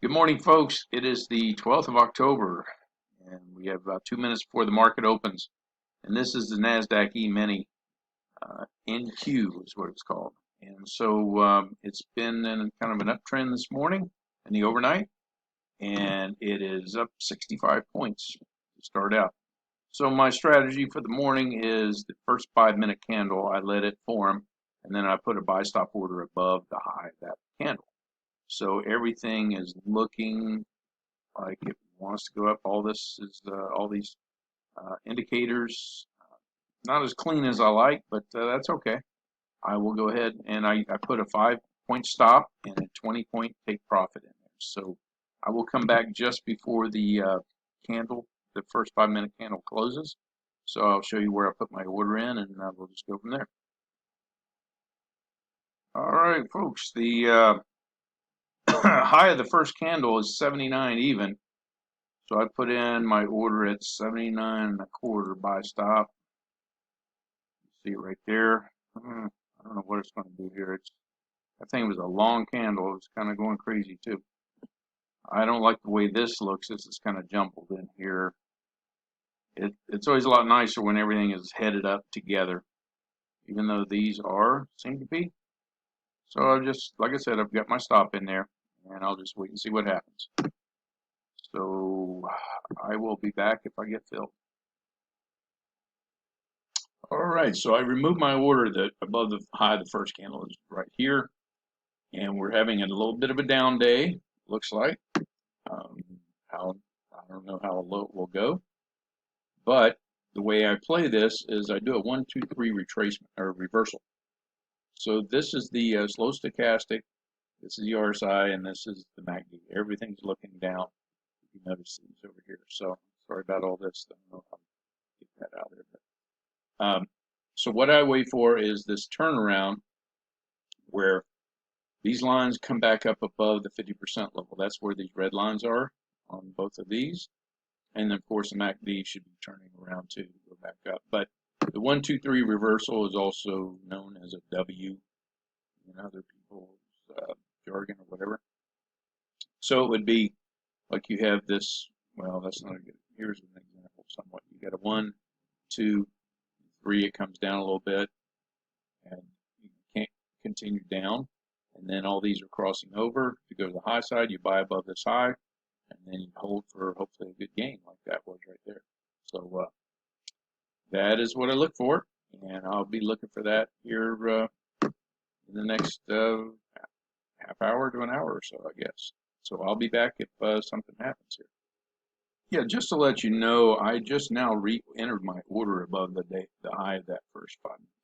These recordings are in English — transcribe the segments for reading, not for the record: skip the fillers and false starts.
Good morning, folks. It is the 12th of October, and we have about 2 minutes before the market opens. And this is the NASDAQ E-mini NQ is what it's called. And so it's been in kind of an uptrend this morning in the overnight, and it is up 65 points to start out. So my strategy for the morning is the first 5-minute candle, I let it form, and then I put a buy stop order above the high of that candle. So everything is looking like it wants to go up. All this is all these indicators, not as clean as I like, but that's okay. I will go ahead and I put a 5-point stop and a 20-point take profit in there. So I will come back just before the candle, the first 5-minute candle closes. So I'll show you where I put my order in, and we'll just go from there. All right, folks. The high of the first candle is 79 even. So I put in my order at 79.25 buy stop. See it right there. I don't know what it's going to do here. I think it was a long candle. It's kind of going crazy too. I don't like the way this looks. This is kind of jumbled in here. It's always a lot nicer when everything is headed up together, even though these seem to be. So I just, like I said, I've got my stop in there, and I'll just wait and see what happens. So I will be back if I get filled. All right, so I removed my order that above the high of the first candle is right here, and we're having a little bit of a down day, looks like. How I don't know how low it will go, but the way I play this is I do a 1, 2, 3 retracement or reversal. So this is the slow stochastic, this is the RSI, and this is the MACD. Everything's looking down. You notice these over here. So sorry about all this. I don't know how to get that out there. But, so what I wait for is this turnaround where these lines come back up above the 50% level. That's where these red lines are on both of these. And of course, the MACD should be turning around to go back up. But the 1, 2, 3 reversal is also known as a W in other people's jargon or whatever. So it would be like you have this, well, that's not a good, here's an example somewhat. You got a 1, 2, 3, it comes down a little bit, and you can't continue down. And then all these are crossing over. To go to the high side, you buy above this high, and then you hold for hopefully a good gain like that was right there. So that is what I look for, and I'll be looking for that here in the next half hour to an hour or so, I guess. So I'll be back if something happens here. Yeah, just to let you know, I just now re-entered my order above the high of that first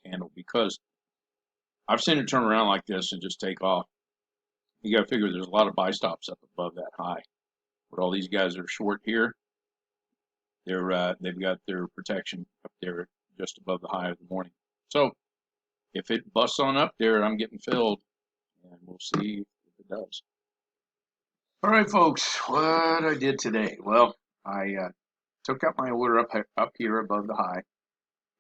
candle because I've seen it turn around like this and just take off. You got to figure there's a lot of buy stops up above that high. But all these guys that are short here, they've got their protection up there just above the high of the morning. So if it busts on up there, I'm getting filled, and we'll see if it does. All right, folks, what I did today. Well, I took out my order up here above the high.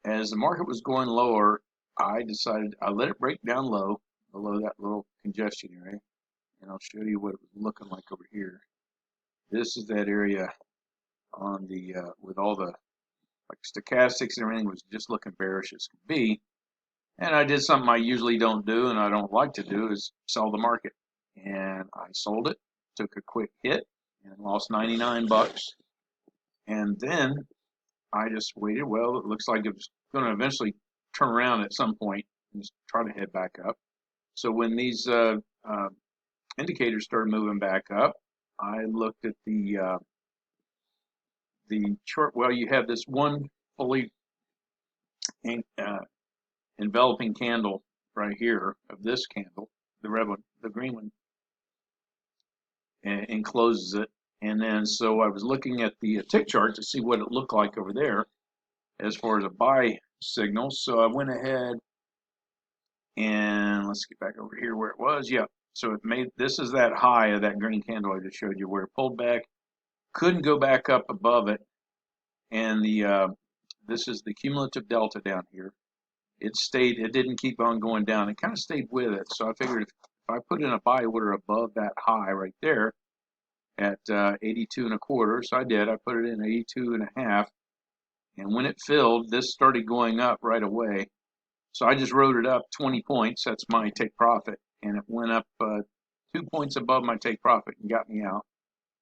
As the market was going lower, I decided I let it break down low, below that little congestion area, and I'll show you what it was looking like over here. This is that area on the with all the like stochastics and everything was just looking bearish as could be. And I did something I usually don't do and I don't like to do is sell the market. And I sold it, took a quick hit, and lost 99 bucks. And then I just waited. Well, it looks like it was going to eventually turn around at some point and just try to head back up. So when these indicators started moving back up, I looked at the chart. Well, you have this one fully enveloping candle right here of this candle, the red one, the green one, and encloses it. And then so I was looking at the tick chart to see what it looked like over there as far as a buy signal. So I went ahead and let's get back over here where it was. Yeah. So it made, this is that high of that green candle I just showed you where it pulled back, couldn't go back up above it. And this is the cumulative delta down here. It didn't keep on going down. It kind of stayed with it. So I figured if I put in a buy order above that high right there, at 82.25. So I did. I put it in 82.5, and when it filled, this started going up right away. So I just wrote it up 20 points. That's my take profit, and it went up 2 points above my take profit and got me out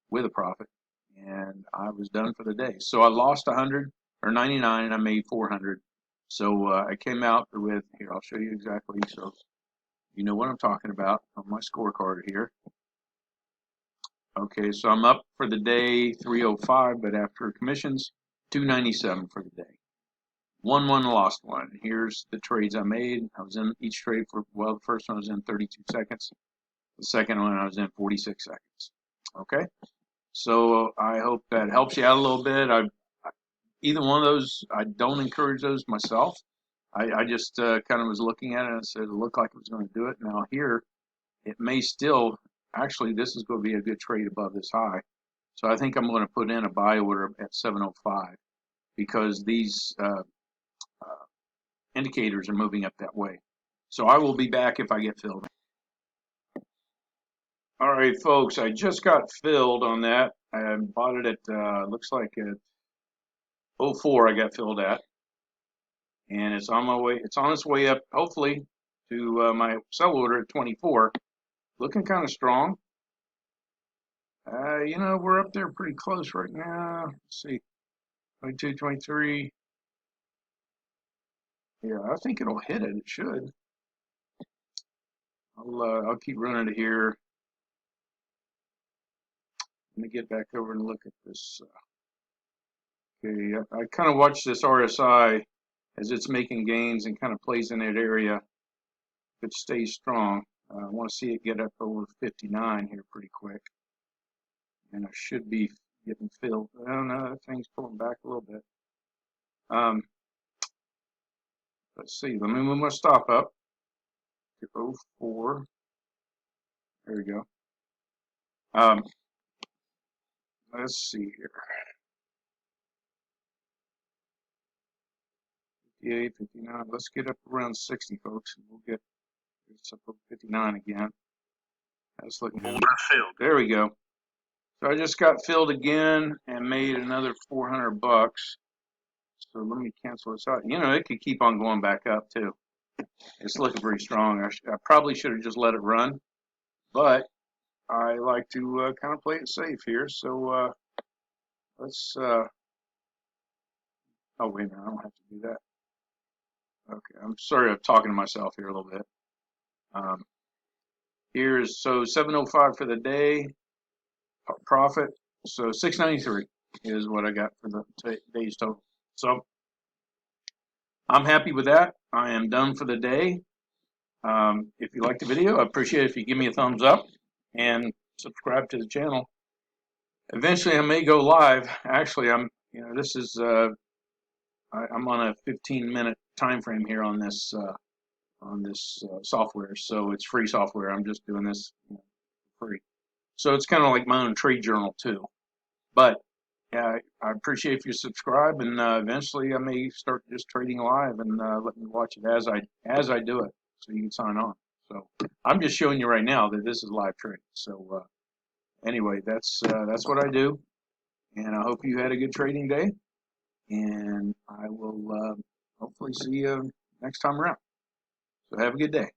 with a profit, and I was done for the day. So I lost 100 or 99, and I made 400. So I came out with, here, I'll show you exactly, so you know what I'm talking about on my scorecard here. Okay, so I'm up for the day 305, but after commissions, 297 for the day. Won one, lost one. Here's the trades I made. I was in each trade for, well, the first one I was in 32 seconds. The second one I was in 46 seconds. Okay, so I hope that helps you out a little bit. Either one of those, I don't encourage those myself. I just kind of was looking at it and said it looked like it was going to do it. Now here, it may still, actually, this is going to be a good trade above this high. So I think I'm going to put in a buy order at 705 because these indicators are moving up that way. So I will be back if I get filled. All right, folks, I just got filled on that. I bought it at, looks like at 04 I got filled at. And it's on my way, it's on its way up, hopefully, to my sell order at 24. Looking kind of strong. You know, we're up there pretty close right now. Let's see, 22, 23. Yeah, I think it'll hit it. It should. I'll keep running it here. Let me get back over and look at this. Okay, I kind of watch this RSI as it's making gains and kind of plays in that area. If it stays strong, I want to see it get up over 59 here pretty quick. And I should be getting filled. Oh no, that thing's pulling back a little bit. Let's see. Let me move my stop up to 04. There we go. Let's see here. 58, 59. Let's get up around 60, folks, and we'll get it's up over 59 again. That's looking good. There we go. So I just got filled again and made another 400 bucks. So let me cancel this out. You know, it could keep on going back up too. It's looking pretty strong. I probably should have just let it run, but I like to kind of play it safe here. So let's. Oh wait a minute, I don't have to do that. Okay, I'm sorry, I'm talking to myself here a little bit. Here's so 705 for the day profit. So 693 is what I got for the day's total. So I'm happy with that. I am done for the day. If you like the video, I appreciate it if you give me a thumbs up and subscribe to the channel. Eventually, I may go live. Actually, this is I'm on a 15-minute time frame here on this software, so it's free software. I'm just doing this for free, so it's kind of like my own trade journal too. But yeah, I appreciate if you subscribe, and eventually I may start just trading live and let me watch it as I do it, so you can sign on. So I'm just showing you right now that this is live trading. So anyway, that's what I do, and I hope you had a good trading day, and I will hopefully see you next time around. So have a good day.